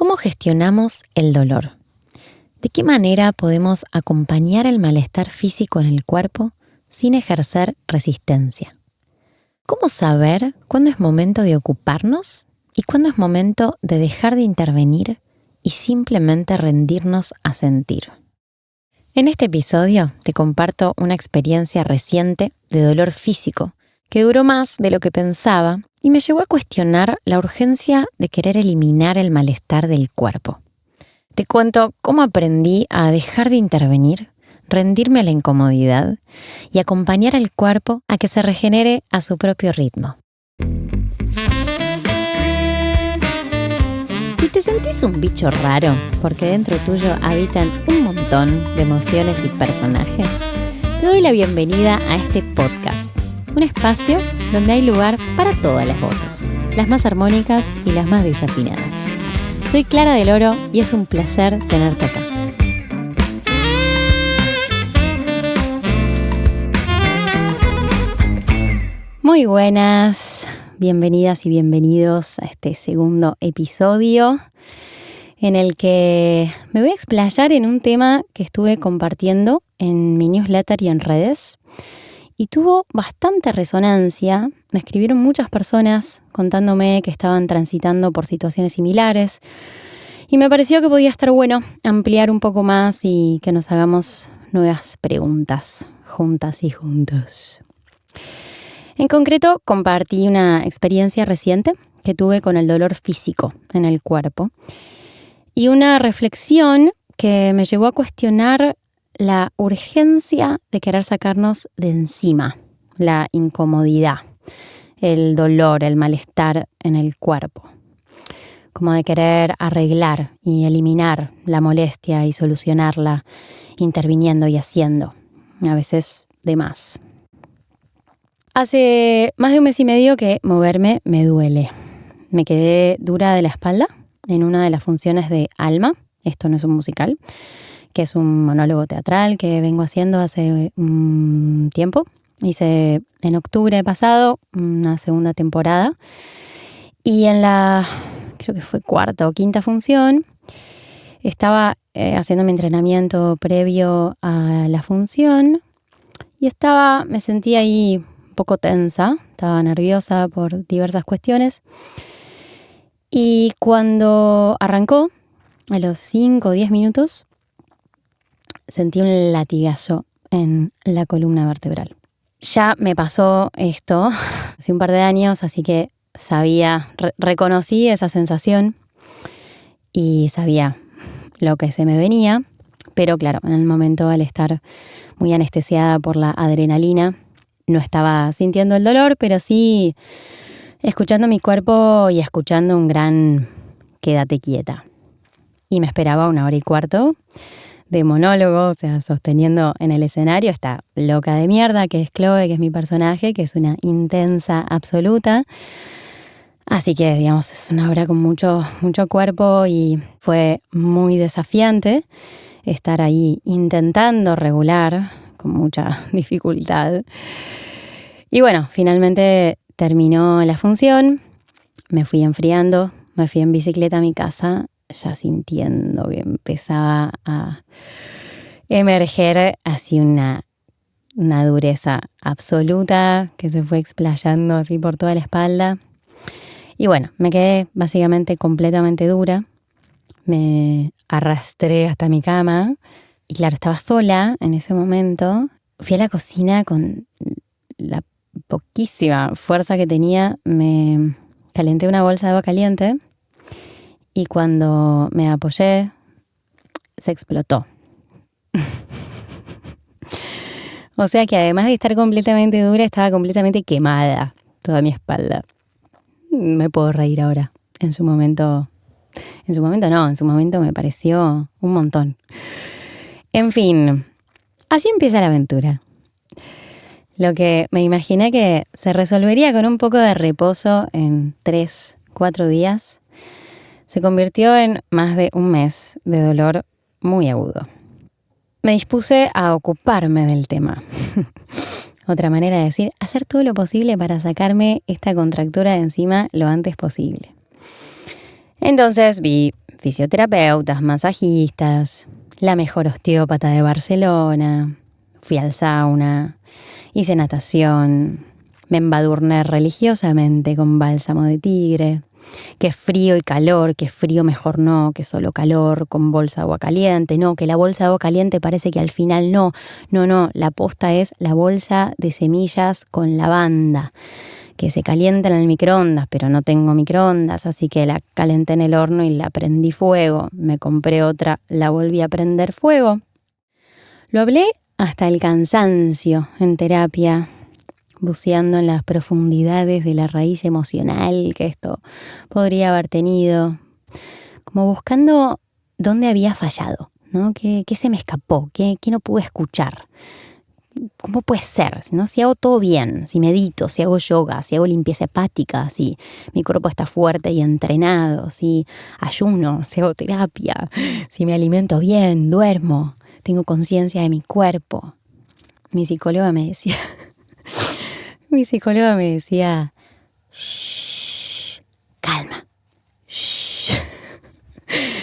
¿Cómo gestionamos el dolor? ¿De qué manera podemos acompañar el malestar físico en el cuerpo sin ejercer resistencia? ¿Cómo saber cuándo es momento de ocuparnos y cuándo es momento de dejar de intervenir y simplemente rendirnos a sentir? En este episodio te comparto una experiencia reciente de dolor físico que duró más de lo que pensaba y me llevó a cuestionar la urgencia de querer eliminar el malestar del cuerpo. Te cuento cómo aprendí a dejar de intervenir, rendirme a la incomodidad y acompañar al cuerpo a que se regenere a su propio ritmo. Si te sentís un bicho raro, porque dentro tuyo habitan un montón de emociones y personajes, te doy la bienvenida a este podcast. Un espacio donde hay lugar para todas las voces, las más armónicas y las más desafinadas. Soy Clara del Oro y es un placer tenerte acá. Muy buenas, bienvenidas y bienvenidos a este segundo episodio en el que me voy a explayar en un tema que estuve compartiendo en mi newsletter y en redes. Y tuvo bastante resonancia. Me escribieron muchas personas contándome que estaban transitando por situaciones similares. Y me pareció que podía estar bueno ampliar un poco más y que nos hagamos nuevas preguntas, juntas y juntos. En concreto, compartí una experiencia reciente que tuve con el dolor físico en el cuerpo. Y una reflexión que me llevó a cuestionar la urgencia de querer sacarnos de encima la incomodidad, el dolor, el malestar en el cuerpo. Como de querer arreglar y eliminar la molestia y solucionarla, interviniendo y haciendo, a veces de más. Hace más de un mes y medio que moverme me duele. Me quedé dura de la espalda en una de las funciones de Alma. Esto no es un musical, que es un monólogo teatral que vengo haciendo hace un tiempo. Hice en octubre pasado una segunda temporada y en la, creo que fue cuarta o quinta función, estaba haciendo mi entrenamiento previo a la función y me sentía ahí un poco tensa, estaba nerviosa por diversas cuestiones y cuando arrancó, a los 5 o 10 minutos, sentí un latigazo en la columna vertebral. Ya me pasó esto hace un par de años, así que reconocí esa sensación y sabía lo que se me venía. Pero claro, en el momento, al estar muy anestesiada por la adrenalina, no estaba sintiendo el dolor, pero sí escuchando mi cuerpo y escuchando un gran quédate quieta. Y me esperaba 1 hora y cuarto de monólogo, o sea, sosteniendo en el escenario esta loca de mierda que es Chloe, que es mi personaje, que es una intensa absoluta. Así que, digamos, es una obra con mucho cuerpo y fue muy desafiante estar ahí intentando regular con mucha dificultad. Y bueno, finalmente terminó la función, me fui enfriando, me fui en bicicleta a mi casa, ya sintiendo que empezaba a emerger así una dureza absoluta que se fue explayando así por toda la espalda. Y bueno, me quedé básicamente completamente dura, me arrastré hasta mi cama y claro, estaba sola en ese momento. Fui a la cocina con la poquísima fuerza que tenía, me calenté una bolsa de agua caliente y cuando me apoyé, se explotó. O sea que además de estar completamente dura, estaba completamente quemada toda mi espalda. Me puedo reír ahora. En su momento me pareció un montón. En fin, así empieza la aventura. Lo que me imaginé que se resolvería con un poco de reposo en 3-4 días, se convirtió en más de un mes de dolor muy agudo. Me dispuse a ocuparme del tema. Otra manera de decir, hacer todo lo posible para sacarme esta contractura de encima lo antes posible. Entonces vi fisioterapeutas, masajistas, la mejor osteópata de Barcelona, fui al sauna, hice natación, me embadurné religiosamente con bálsamo de tigre, que frío y calor, que frío mejor no, que solo calor con bolsa de agua caliente, no, que la bolsa de agua caliente parece que al final no, la posta es la bolsa de semillas con lavanda, que se calienta en el microondas, pero no tengo microondas, así que la calenté en el horno y la prendí fuego, me compré otra, la volví a prender fuego. Lo hablé hasta el cansancio en terapia, buceando en las profundidades de la raíz emocional que esto podría haber tenido, como buscando dónde había fallado, ¿no? ¿Qué se me escapó? ¿Qué no pude escuchar? ¿Cómo puede ser? ¿No? Si hago todo bien, si medito, si hago yoga, si hago limpieza hepática, si mi cuerpo está fuerte y entrenado, si ayuno, si hago terapia, si me alimento bien, duermo, tengo conciencia de mi cuerpo. Mi psicóloga me decía, shh, calma, shh.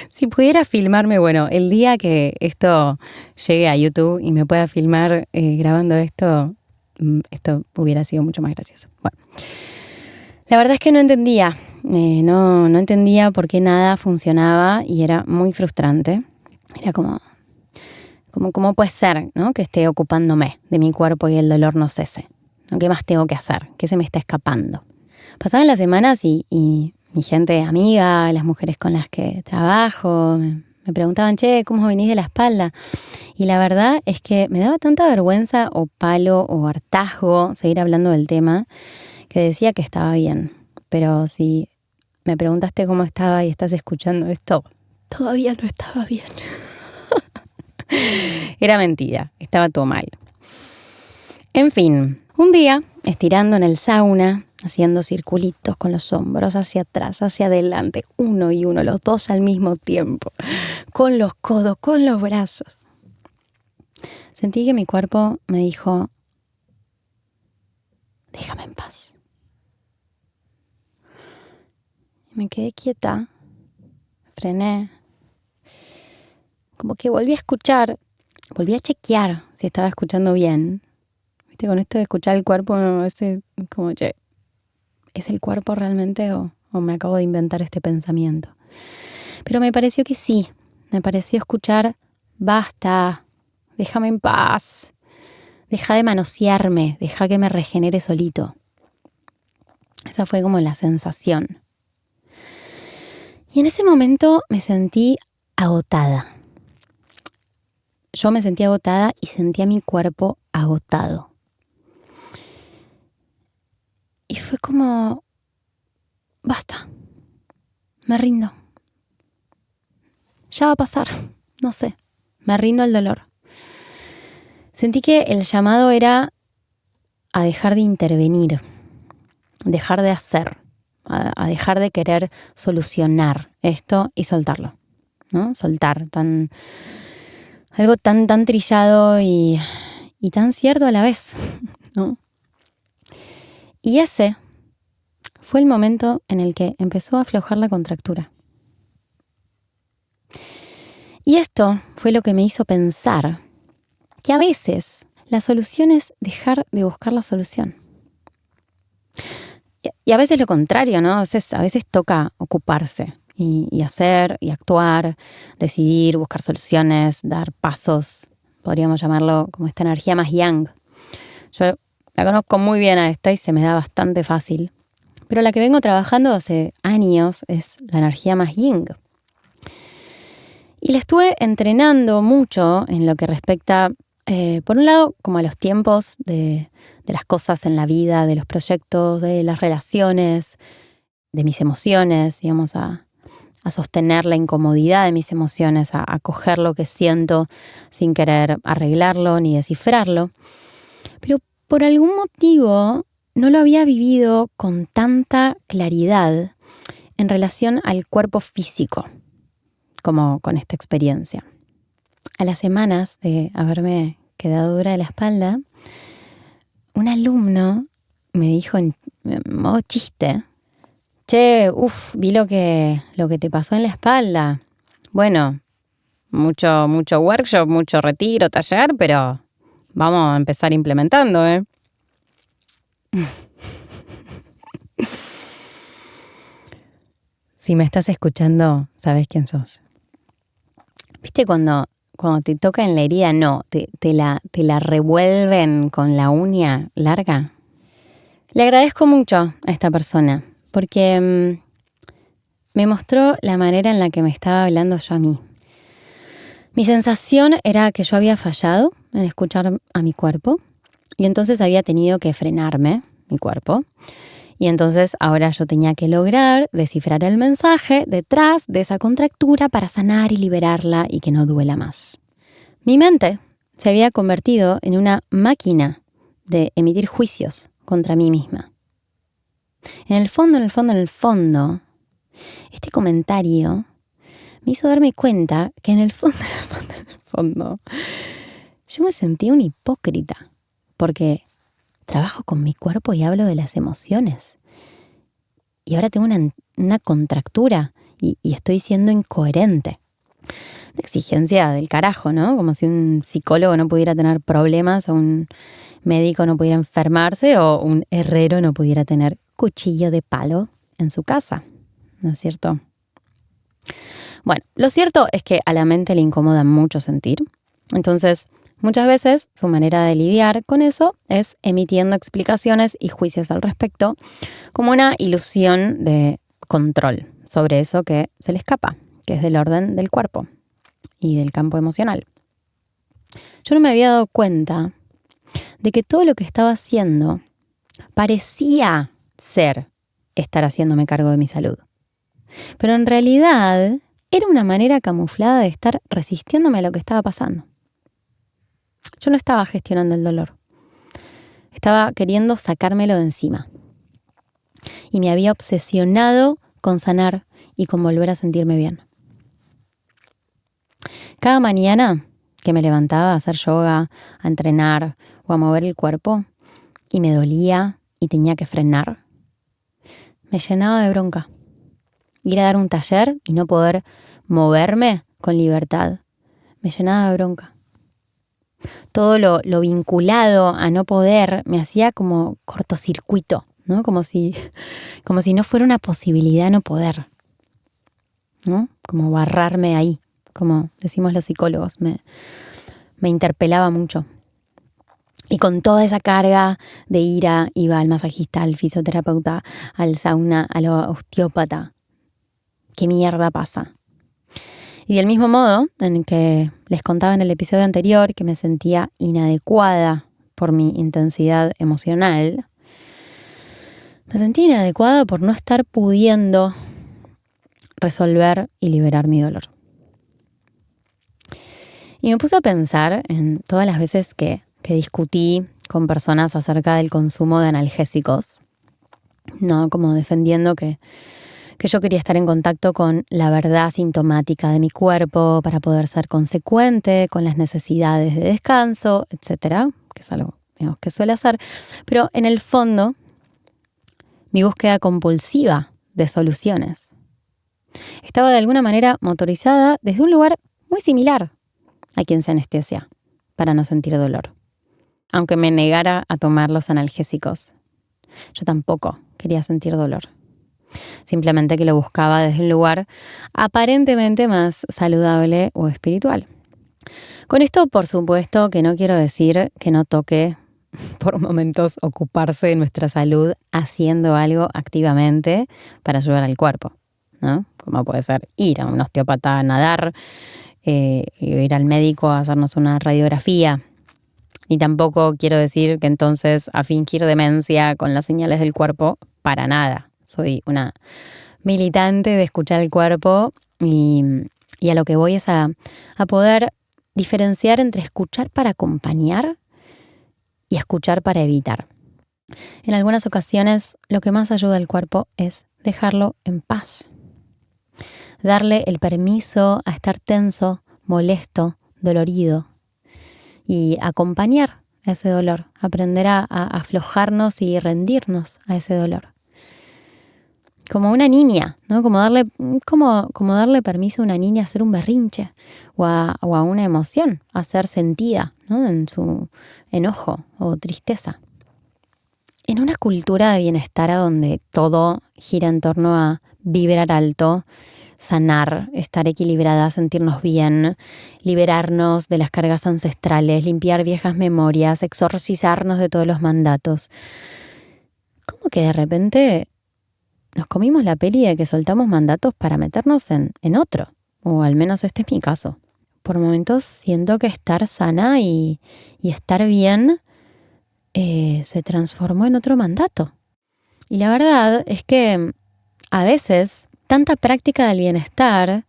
Si pudiera filmarme, bueno, el día que esto llegue a YouTube y me pueda filmar grabando esto hubiera sido mucho más gracioso. Bueno, la verdad es que no entendía, no entendía por qué nada funcionaba y era muy frustrante. Era como ¿cómo puede ser, ¿no? Que esté ocupándome de mi cuerpo y el dolor no cese? ¿No? ¿Qué más tengo que hacer? ¿Qué se me está escapando? Pasaban las semanas y mi gente amiga, las mujeres con las que trabajo, me preguntaban, che, ¿cómo venís de la espalda? Y la verdad es que me daba tanta vergüenza o palo o hartazgo seguir hablando del tema que decía que estaba bien. Pero si me preguntaste cómo estaba y estás escuchando esto, todavía no estaba bien. Era mentira, estaba todo mal. En fin, un día, estirando en el sauna, haciendo circulitos con los hombros hacia atrás, hacia adelante, uno y uno, los dos al mismo tiempo, con los codos, con los brazos. Sentí que mi cuerpo me dijo, déjame en paz. Y me quedé quieta, frené, como que volví a escuchar, volví a chequear si estaba escuchando bien. ¿Viste? Con esto de escuchar el cuerpo, a veces como, che, ¿es el cuerpo realmente o me acabo de inventar este pensamiento? Pero me pareció que sí, me pareció escuchar, basta, déjame en paz, deja de manosearme, deja que me regenere solito. Esa fue como la sensación. Y en ese momento me sentí agotada. Yo me sentí agotada y sentía mi cuerpo agotado. Y fue como, basta, me rindo. Ya va a pasar, no sé, me rindo al dolor. Sentí que el llamado era a dejar de intervenir, dejar de hacer, a dejar de querer solucionar esto y soltarlo, ¿no? Soltar, algo tan trillado y tan cierto a la vez, ¿no? Y ese fue el momento en el que empezó a aflojar la contractura. Y esto fue lo que me hizo pensar que a veces la solución es dejar de buscar la solución. Y a veces lo contrario, ¿no? A veces toca ocuparse y hacer y actuar, decidir, buscar soluciones, dar pasos, podríamos llamarlo como esta energía más yang. Yo la conozco muy bien a esta y se me da bastante fácil. Pero la que vengo trabajando hace años es la energía más yin. Y la estuve entrenando mucho en lo que respecta, por un lado, como a los tiempos de las cosas en la vida, de los proyectos, de las relaciones, de mis emociones, digamos, a sostener la incomodidad de mis emociones, a coger lo que siento sin querer arreglarlo ni descifrarlo. Pero por algún motivo no lo había vivido con tanta claridad en relación al cuerpo físico, como con esta experiencia. A las semanas de haberme quedado dura de la espalda, un alumno me dijo en modo chiste, che, vi lo que te pasó en la espalda. Bueno, mucho workshop, mucho retiro, taller, pero vamos a empezar implementando, ¿eh? Si me estás escuchando, sabes quién sos. ¿Viste cuando te toca en la herida? No, te la revuelven con la uña larga. Le agradezco mucho a esta persona porque me mostró la manera en la que me estaba hablando yo a mí. Mi sensación era que yo había fallado en escuchar a mi cuerpo y entonces había tenido que frenarme, mi cuerpo. Y entonces ahora yo tenía que lograr descifrar el mensaje detrás de esa contractura para sanar y liberarla y que no duela más. Mi mente se había convertido en una máquina de emitir juicios contra mí misma. En el fondo, este comentario me hizo darme cuenta que en el fondo, yo me sentía una hipócrita, porque trabajo con mi cuerpo y hablo de las emociones. Y ahora tengo una contractura y estoy siendo incoherente. Una exigencia del carajo, ¿no? Como si un psicólogo no pudiera tener problemas, o un médico no pudiera enfermarse, o un herrero no pudiera tener cuchillo de palo en su casa, ¿no es cierto? Bueno, lo cierto es que a la mente le incomoda mucho sentir. Entonces, muchas veces su manera de lidiar con eso es emitiendo explicaciones y juicios al respecto, como una ilusión de control sobre eso que se le escapa, que es del orden del cuerpo y del campo emocional. Yo no me había dado cuenta de que todo lo que estaba haciendo parecía ser estar haciéndome cargo de mi salud. Pero en realidad era una manera camuflada de estar resistiéndome a lo que estaba pasando. Yo no estaba gestionando el dolor. Estaba queriendo sacármelo de encima. Y me había obsesionado con sanar y con volver a sentirme bien. Cada mañana que me levantaba a hacer yoga, a entrenar o a mover el cuerpo y me dolía y tenía que frenar, me llenaba de bronca. Ir a dar un taller y no poder moverme con libertad me llenaba de bronca. Todo lo vinculado a no poder me hacía como cortocircuito, ¿no? Como si no fuera una posibilidad no poder, ¿no? Como barrarme ahí, como decimos los psicólogos, me interpelaba mucho. Y con toda esa carga de ira iba al masajista, al fisioterapeuta, al sauna, al osteópata. ¿Qué mierda pasa? Y del mismo modo en que les contaba en el episodio anterior que me sentía inadecuada por mi intensidad emocional, me sentía inadecuada por no estar pudiendo resolver y liberar mi dolor. Y me puse a pensar en todas las veces que discutí con personas acerca del consumo de analgésicos, ¿no? Como defendiendo que yo quería estar en contacto con la verdad sintomática de mi cuerpo para poder ser consecuente con las necesidades de descanso, etcétera, que es algo que suele hacer. Pero en el fondo, mi búsqueda compulsiva de soluciones estaba de alguna manera motorizada desde un lugar muy similar a quien se anestesia para no sentir dolor. Aunque me negara a tomar los analgésicos, yo tampoco quería sentir dolor. Simplemente que lo buscaba desde un lugar aparentemente más saludable o espiritual. Con esto, por supuesto, que no quiero decir que no toque por momentos ocuparse de nuestra salud haciendo algo activamente para ayudar al cuerpo, ¿no? Como puede ser ir a un osteópata a nadar, ir al médico a hacernos una radiografía. Y tampoco quiero decir que entonces a fingir demencia con las señales del cuerpo, para nada. Soy una militante de escuchar el cuerpo y a lo que voy es a poder diferenciar entre escuchar para acompañar y escuchar para evitar. En algunas ocasiones lo que más ayuda al cuerpo es dejarlo en paz. Darle el permiso a estar tenso, molesto, dolorido y acompañar a ese dolor, aprender a aflojarnos y rendirnos a ese dolor. como una niña, ¿no? Como darle permiso a una niña a hacer un berrinche o a una emoción, a ser sentida, ¿no? En su enojo o tristeza. En una cultura de bienestar a donde todo gira en torno a vibrar alto, sanar, estar equilibrada, sentirnos bien, liberarnos de las cargas ancestrales, limpiar viejas memorias, exorcizarnos de todos los mandatos. ¿Cómo que de repente nos comimos la peli de que soltamos mandatos para meternos en otro? O al menos este es mi caso. Por momentos siento que estar sana y estar bien se transformó en otro mandato. Y la verdad es que a veces tanta práctica del bienestar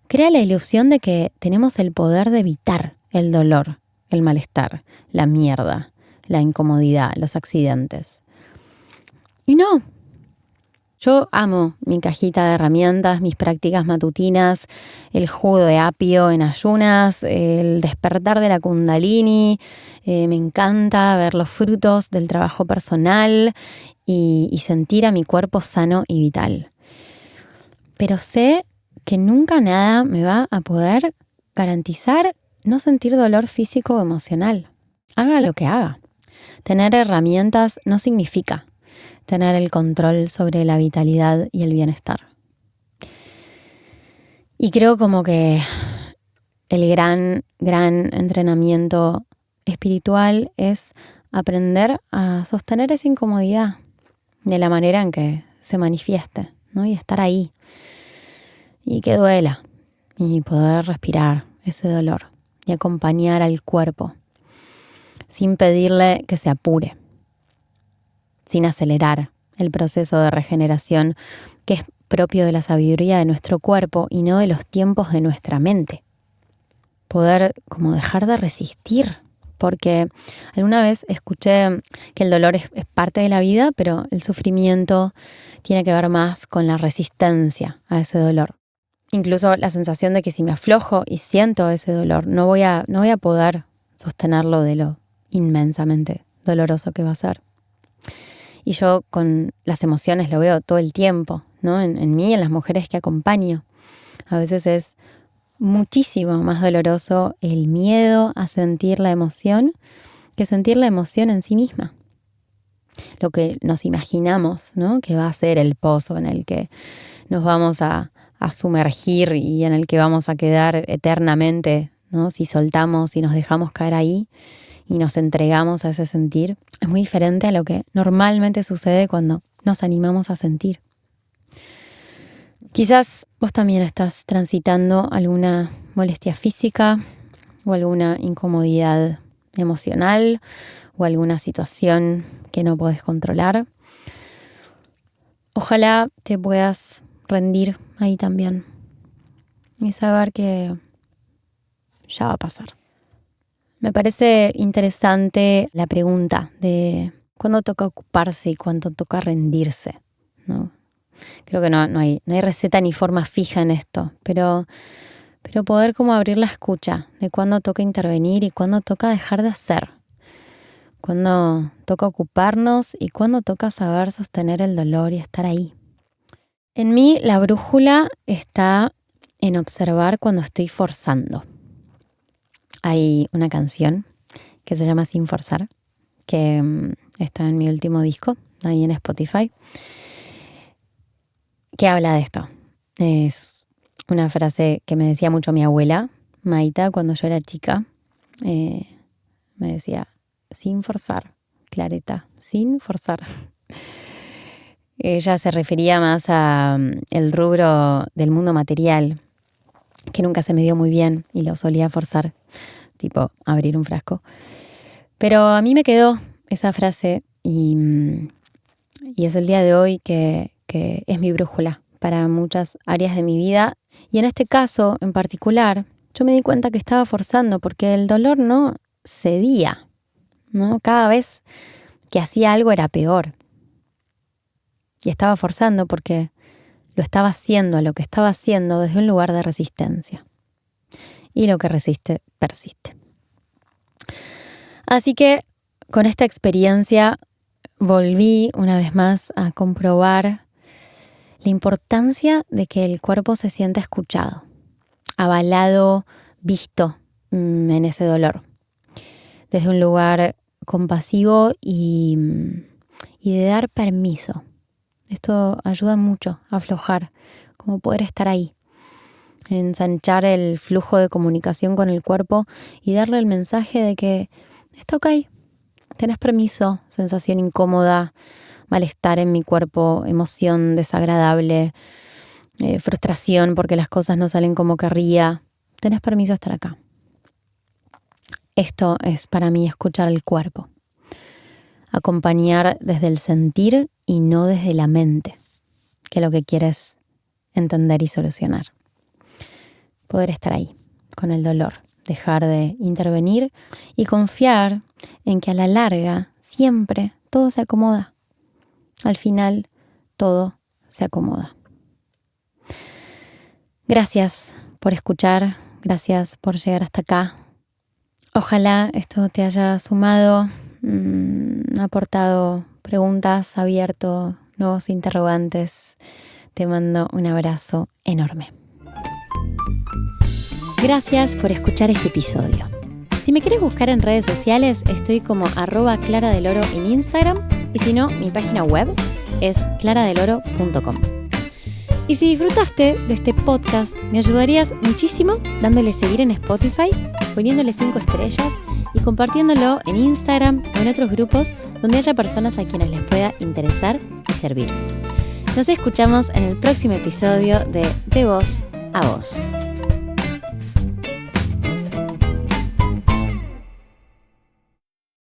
crea la ilusión de que tenemos el poder de evitar el dolor, el malestar, la mierda, la incomodidad, los accidentes. Y no. Yo amo mi cajita de herramientas, mis prácticas matutinas, el jugo de apio en ayunas, el despertar de la kundalini. Me encanta ver los frutos del trabajo personal y sentir a mi cuerpo sano y vital. Pero sé que nunca nada me va a poder garantizar no sentir dolor físico o emocional. Haga lo que haga. Tener herramientas no significa tener el control sobre la vitalidad y el bienestar. Y creo como que el gran entrenamiento espiritual es aprender a sostener esa incomodidad de la manera en que se manifieste, ¿no? Y estar ahí. Y que duela. Y poder respirar ese dolor y acompañar al cuerpo sin pedirle que se apure, sin acelerar el proceso de regeneración que es propio de la sabiduría de nuestro cuerpo y no de los tiempos de nuestra mente. Poder como dejar de resistir, porque alguna vez escuché que el dolor es parte de la vida, pero el sufrimiento tiene que ver más con la resistencia a ese dolor. Incluso la sensación de que si me aflojo y siento ese dolor, no voy a poder sostenerlo de lo inmensamente doloroso que va a ser. Y yo con las emociones lo veo todo el tiempo, ¿no? En mí y en las mujeres que acompaño. A veces es muchísimo más doloroso el miedo a sentir la emoción que sentir la emoción en sí misma. Lo que nos imaginamos, ¿no? Que va a ser el pozo en el que nos vamos a sumergir y en el que vamos a quedar eternamente, ¿no? Si soltamos y nos dejamos caer ahí y nos entregamos a ese sentir, es muy diferente a lo que normalmente sucede cuando nos animamos a sentir. Quizás vos también estás transitando alguna molestia física o alguna incomodidad emocional o alguna situación que no podés controlar. Ojalá te puedas rendir ahí también y saber que ya va a pasar. Me parece interesante la pregunta de cuándo toca ocuparse y cuándo toca rendirse, ¿no? Creo que no hay receta ni forma fija en esto, pero poder como abrir la escucha de cuándo toca intervenir y cuándo toca dejar de hacer, cuándo toca ocuparnos y cuándo toca saber sostener el dolor y estar ahí. En mí la brújula está en observar cuando estoy forzando. Hay una canción que se llama Sin Forzar, que está en mi último disco, ahí en Spotify, que habla de esto. Es una frase que me decía mucho mi abuela, Maita, cuando yo era chica. Me decía, sin forzar, Clareta, sin forzar. Ella se refería más a el rubro del mundo material, que nunca se me dio muy bien y lo solía forzar, tipo abrir un frasco. Pero a mí me quedó esa frase y es el día de hoy que es mi brújula para muchas áreas de mi vida. Y en este caso en particular, yo me di cuenta que estaba forzando porque el dolor no cedía, ¿no? Cada vez que hacía algo era peor. Y estaba forzando porque lo estaba haciendo, a lo que estaba haciendo desde un lugar de resistencia. Y lo que resiste, persiste. Así que con esta experiencia volví una vez más a comprobar la importancia de que el cuerpo se sienta escuchado, avalado, visto en ese dolor, desde un lugar compasivo y de dar permiso. Esto ayuda mucho a aflojar, como poder estar ahí, ensanchar el flujo de comunicación con el cuerpo y darle el mensaje de que está ok, tenés permiso, sensación incómoda, malestar en mi cuerpo, emoción desagradable, frustración porque las cosas no salen como querría. Tenés permiso de estar acá. Esto es para mí escuchar el cuerpo. Acompañar desde el sentir y no desde la mente, que lo que quieres entender y solucionar. Poder estar ahí, con el dolor, dejar de intervenir y confiar en que a la larga siempre todo se acomoda. Al final todo se acomoda. Gracias por escuchar, gracias por llegar hasta acá. Ojalá esto te haya sumado, aportado preguntas, abierto nuevos interrogantes. Te mando un abrazo enorme. Gracias por escuchar este episodio. Si me quieres buscar en redes sociales, estoy como @claradeloro en Instagram, y si no, mi página web es claradeloro.com. Y si disfrutaste de este podcast, me ayudarías muchísimo dándole seguir en Spotify, poniéndole 5 estrellas y compartiéndolo en Instagram o en otros grupos donde haya personas a quienes les pueda interesar y servir. Nos escuchamos en el próximo episodio de Voz a Voz.